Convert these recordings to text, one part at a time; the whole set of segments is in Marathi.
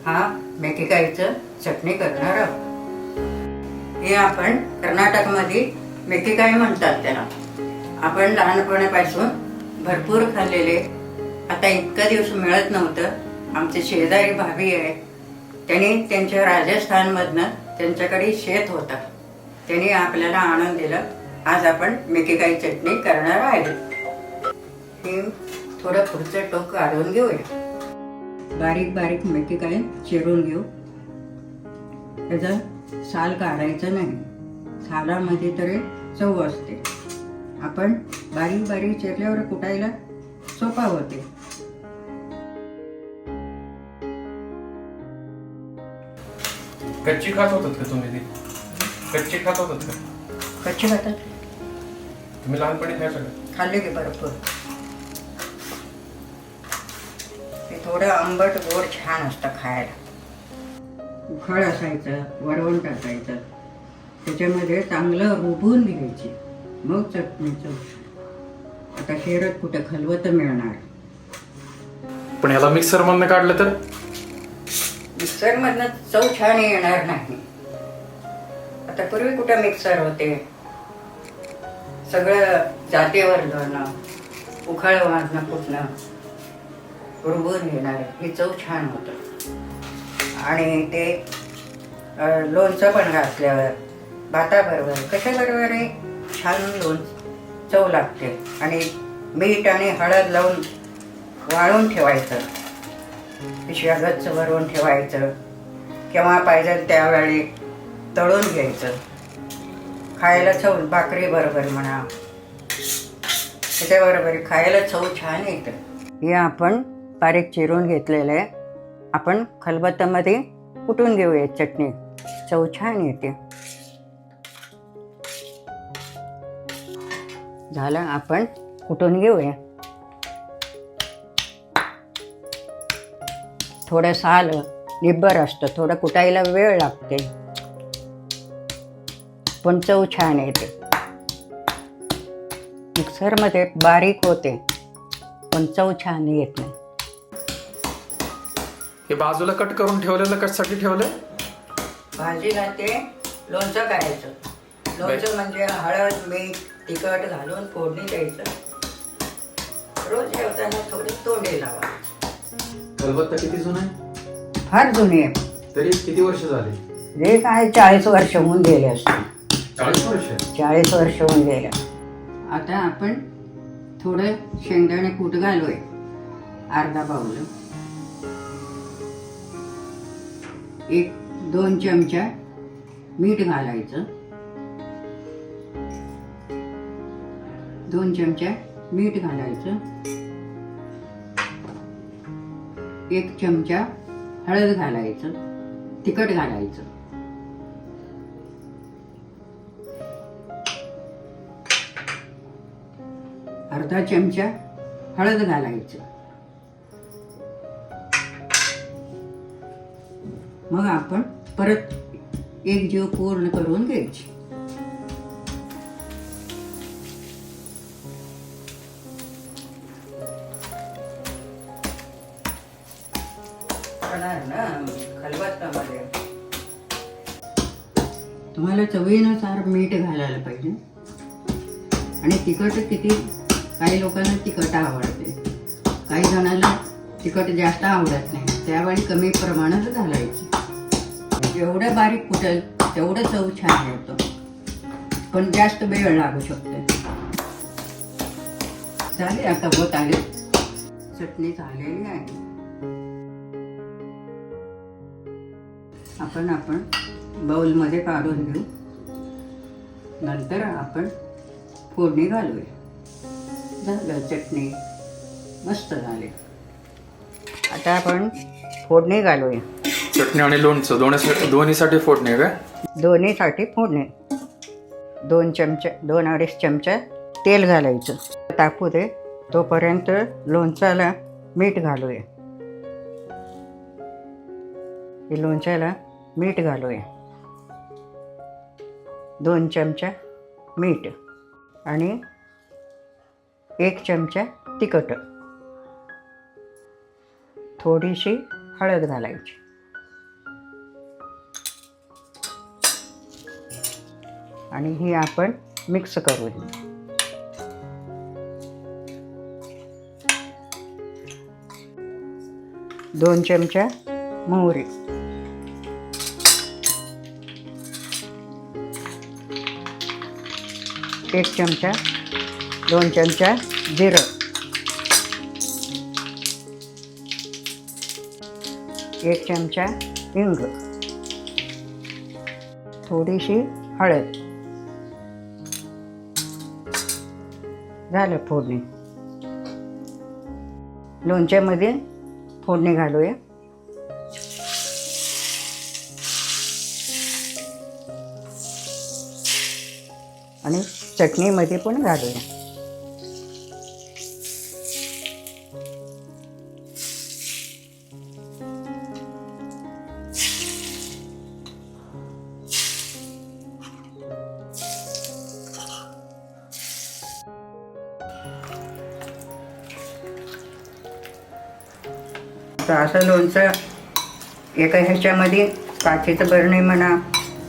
हा मेथीकाईचं चटणी करणार आहोत। हे आपण कर्नाटकमध्ये मेथीकाई म्हणतात त्याला। आपण लहानपणापासून भरपूर खाल्लेले, आता इतका दिवस मिळत नव्हतं। आमचे शेजारी भाभी आहे, त्यांनी त्यांच्या राजस्थानमधनं त्यांच्याकडे शेत होता, त्यांनी आपल्याला आणून दिलं। आज आपण मेथीकाई चटणी करणार आहे। हे थोडं पुढचं टोक काढून घेऊया। बारीक बारीक मेथीकाई चिरून घेऊ। त्याचा साल काढायचं नाही, सालामध्ये तरी चव असते। आपण बारीक बारीक चिरल्यावर कुटायला सोपा होते। कच्ची खात होतात का तुम्ही? ती कच्ची खात होतात का? कच्ची खातात? तुम्ही लहानपणी खायचं का? खाल्ले की भरपूर। ते थोडं आंबट गोड छान असतं खायला। उखळ असायचं, वरवून टाकायचं, त्याच्यामध्ये चांगलं रुबून घ्यायची, मग चटणीचं। आता शेरत कुठं खलवत मिळणार? पण ह्याला मिक्सर मधनं काढलं तर मिक्सर मधनं चव छान येणार नाही। आता पूर्वी कुठं मिक्सर होते, सगळं जातेवर धरणं, उखळ वाजणं कुठणं रुबून घेणार, हे चव छान होतं। आणि ते लोणचं पण घातल्यावर भाताबरोबर कशाबरोबर छान चव लागते। आणि मीठ आणि हळद लावून वाळून ठेवायचं, पिशव्या गच्च भरून ठेवायचं, केव्हा पाहिजे त्यावेळी तळून घ्यायचं, खायला चव भाकरी बरोबर म्हणा, त्याच्याबरोबर खायला चव छान येतं। हे आपण बारीक चिरून घेतलेलं आहे, आपण खलबत्त्यामध्ये कुटून घेऊया चटणी, चव छान येते। झालं, आपण कुटून घेऊया। थोडं साल निब्बर असतं, थोडं कुटायला वेळ लागते, पण चव छान येते। मिक्सरमध्ये बारीक होते, पण चव छान येत नाही। हे बाजूला कट करून ठेवलेलं कशासाठी ठेवलंय? भाजीला ते लोणचं करायचं। लोणचं म्हणजे हळद, मीठ, तिखट घालून फोडणी द्यायचं। रोज जेवताना थोडी तोंडी लावा। खलबत्ता किती जुना आहे? फार जुनी आहे, तरी किती वर्ष झाली? हे काय 40 वर्ष होऊन गेले असते। 40 वर्ष? 40 वर्ष होऊन गेले। आता आपण थोडं शेंगदाणे कूट घालूया, अर्धा पाऊल। 1-2 चमचा मीठ घालायचं, 2 चमचा मीठ घालायचं, 1 चमचा हळद घालायचं, तिखट घालायचं, अर्धा चमचा हळद घालायचं। मग आपण परत एक जीव पूर्ण करून घ्यायची। खलबत्त्यामध्ये तुम्हाला चवीनुसार मीठ घालायला पाहिजे। आणि तिखट किती, काही लोकांना तिखट आवडते, काही जणांना तिखट जास्त आवडत नाही, त्यावेळी कमी प्रमाणात घालायची। जेवढं बारीक कुटेल तेवढं चव छान येतो, पण जास्त वेळ लागू शकते। झाले, आता होत आले, चटणी झालेली आहे। आपण बाउलमध्ये काढून घेऊ, नंतर आपण फोडणी घालूया। झालं, चटणी मस्त झाली। आता आपण फोडणी घालूया। चटणी आणि लोणचं दोन्हीसाठी फोडणी का? दोन्हीसाठी फोडणी। 2-2.5 चमचा तेल घालायचं, टाकू दे तोपर्यंत लोणच्याला मीठ घालूया। लोणच्याला मीठ घालूया, 2 चमचा मीठ आणि 1 चमचा तिखट, थोडीशी हळद घालायची। आणि ही आपण मिक्स करूया. दोन चमचा मोहरी, एक चमचा 2 चमचा जिरं, 1 चमचा हिंग, थोडीशी हळद. झालं फोडणी. लोणच्यामध्ये फोडणी घालूया. आणि चटणीमध्ये पण घालूया. तर असं लोणचं एका ह्याच्यामध्ये काचेचं बरणी म्हणा,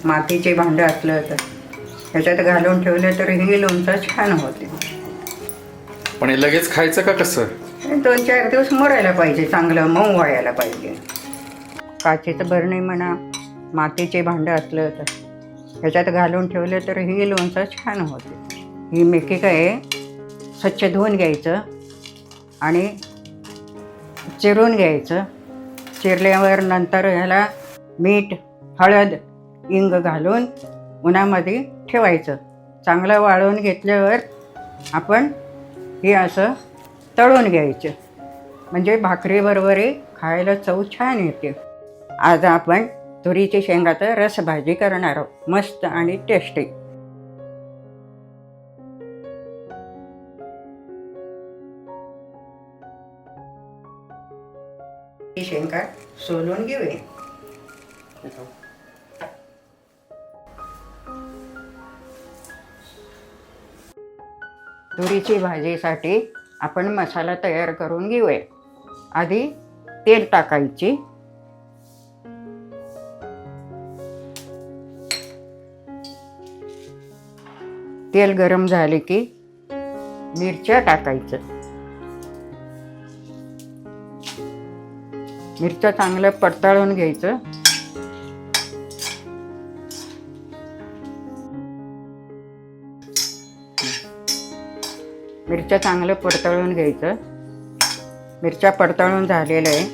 मातीचे भांडं असलं तर ह्याच्यात घालून ठेवलं तर हे लोणचं छान होते. पण हे लगेच खायचं का कसं? 2-4 दिवस मोडायला पाहिजे, चांगलं मऊ व्हायला पाहिजे. काचेचं बरणी म्हणा, मातीचे भांडं असलं तर ह्याच्यात घालून ठेवलं तर हे लोणचं छान होते. ही मेथी काय स्वच्छ धुवून घ्यायचं आणि चिरून घ्यायचं. चिरल्यावर नंतर ह्याला मीठ, हळद, हिंग घालून उन्हामध्ये ठेवायचं. चांगलं वाळवून घेतल्यावर आपण हे असं तळून घ्यायचं, म्हणजे भाकरीबरोबरही खायला चव छान येते. आज आपण तुरीची शेंगाचं रसभाजी करणार आहोत, मस्त आणि टेस्टी. ही शेंगा सोलून घेऊया. तुरीची भाजीसाठी आपण मसाला तयार करून घेऊया. आधी तेल टाकायची. तेल गरम झाले की मिरच्या टाकायचं. मिरच्या चांगलं परतळून घ्यायचं. मिरच्या चांगलं परतळून घ्यायचं. मिरच्या परतळून झालेल्या आहे.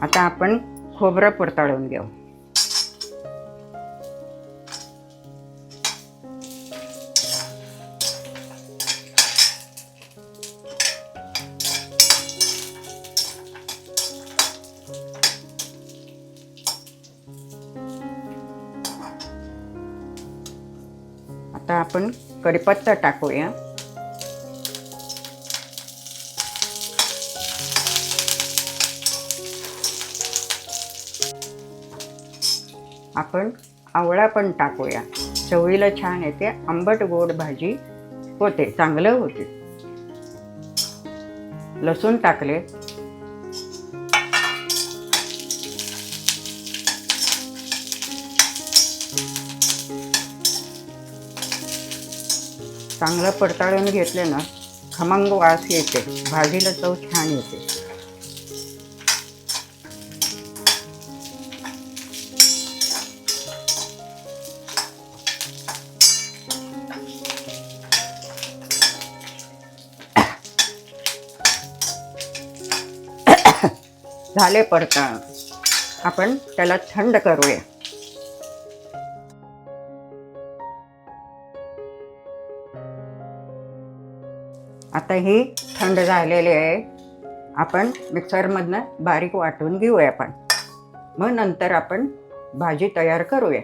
आता आपण खोबरं परतळून घेऊ. आता आपण कढीपत्ता टाकूया. आपण आवळा पण टाकूया. चवीला छान येते, आंबट गोड भाजी होते, चांगलं होते. लसूण टाकले. चांगलं परताळून घेतले ना, खमंग वास येते, भाजीला चव छान येते. झाले परताळ. आपण त्याला थंड करूया. आता ही थंड झालेली आहे. आपण मिक्सरमधनं बारीक वाटून घेऊया आपण. मग नंतर आपण भाजी तयार करूया.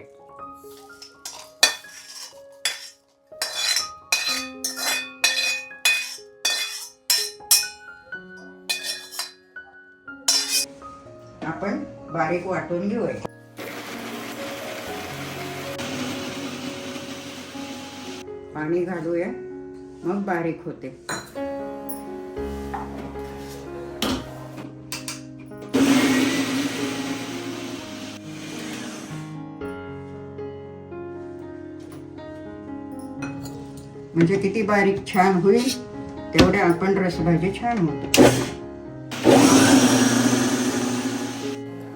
आपण बारीक वाटून घेऊया. पाणी घालूया, मग बारीक होते. म्हणजे किती बारीक छान होईल तेवढे आपण रसभाजी छान होते.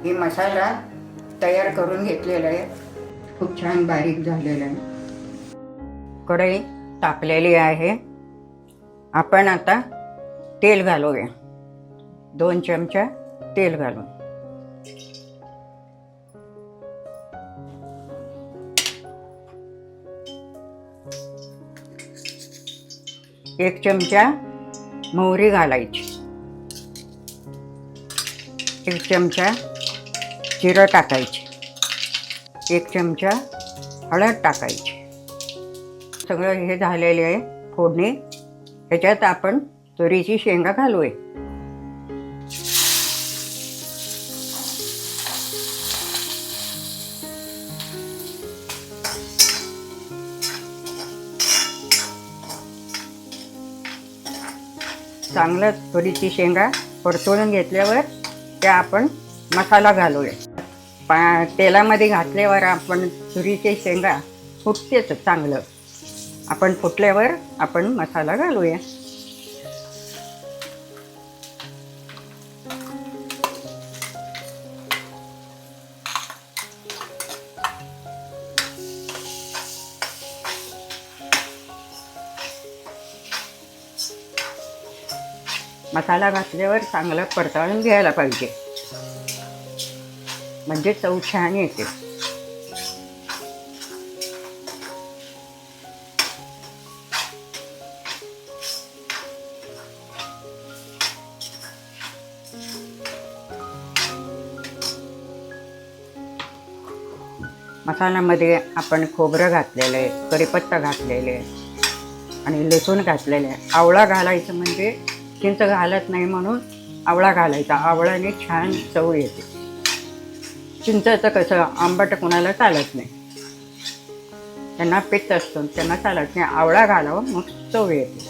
ही मसाला तयार करून घेतलेला आहे, खूप छान बारीक झालेला आहे. कढई तापलेली आहे. आपण आता तेल घालूया. 2 चमचा तेल घालू. एक चमचा मोहरी घालायची. 1 चमचा जिरं टाकायची. 1 चमचा हळद टाकायची. सगळं हे झालेले आहे फोडणी. ह्याच्यात आपण तुरीची शेंगा घालूया. चांगलं तुरीची शेंगा परतवून घेतल्यावर त्या आपण मसाला घालूया. तेलामध्ये घातल्यावर आपण तुरीची शेंगा फुटतेच चांगलं. आपण फुटल्यावर आपण मसाला घालूया. मसाला घातल्यावर चांगलं परतवून घ्यायला पाहिजे, म्हणजे चव छान येते. मसाल्यामध्ये आपण खोबरं घातलेलं आहे, कढीपत्ता घातलेले आहे आणि लसूण घातलेले आहे. आवळा घालायचं, म्हणजे चिंच घालत नाही म्हणून आवळा घालायचा. आवळ्याने छान चव येते. चिंचचं कसं आंबट कोणाला चालत नाही, त्यांना पित्त असतो, त्यांना चालत नाही. आवळा घालावं, मग चव येते.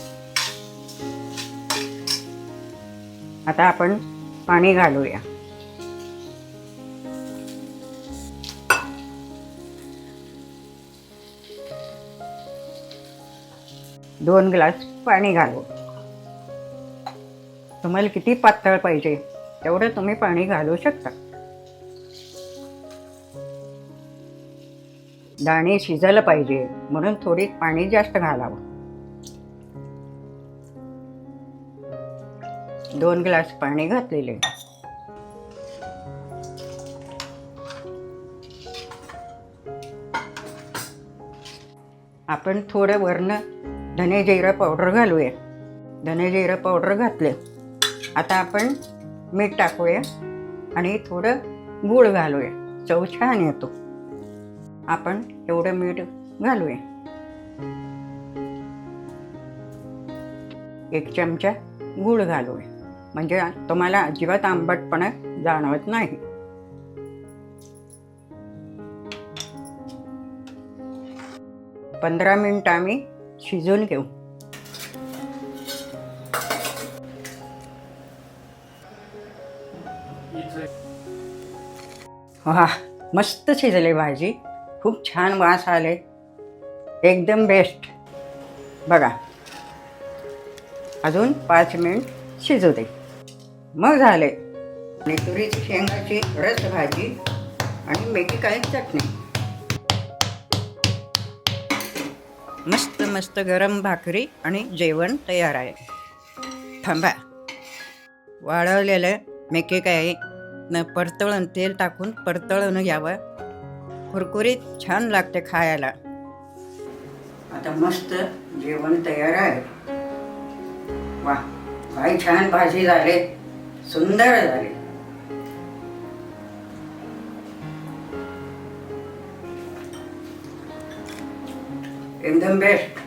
आता आपण पाणी घालूया. दोन ग्लास पाणी घालू. तुम्हाला किती पातळ पाहिजे तेवढं तुम्ही पाणी घालू शकता. दाणे शिजायला पाहिजे म्हणून थोडी पाणी जास्त घालावं. 2 ग्लास पाणी घातलेले. आपण थोडं वरनं धने जिरं पावडर घालूया. धने जिरं पावडर घातले. आता आपण मीठ टाकूया आणि थोडं गूळ घालूया, चव छान येतो. आपण एवढं मीठ घालूया. 1 चमचा गूळ घालूया, म्हणजे तुम्हाला अजिबात आंबटपणा जाणवत नाही. पंधरा मिनिट आम्ही शिजवून घेऊ. वा, मस्त शिजली भाजी. खूप छान वास आले, एकदम बेस्ट. बघा, अजून 5 मिनिट शिजू दे, मग झाले. आणि तुरीची शेंगाची रस भाजी आणि मेथी काही चटणी. मस्त मस्त गरम भाकरी आणि जेवण तयार आहे. थांबा, वाळवलेलं मेथी काही न परतळून तेल टाकून परतळून घ्यावं. कुरकुरीत छान लागते खायला. आता मस्त जेवण तयार आहे. वा, काय छान भाजी झाली, सुंदर झाली. एकदम बेस्ट.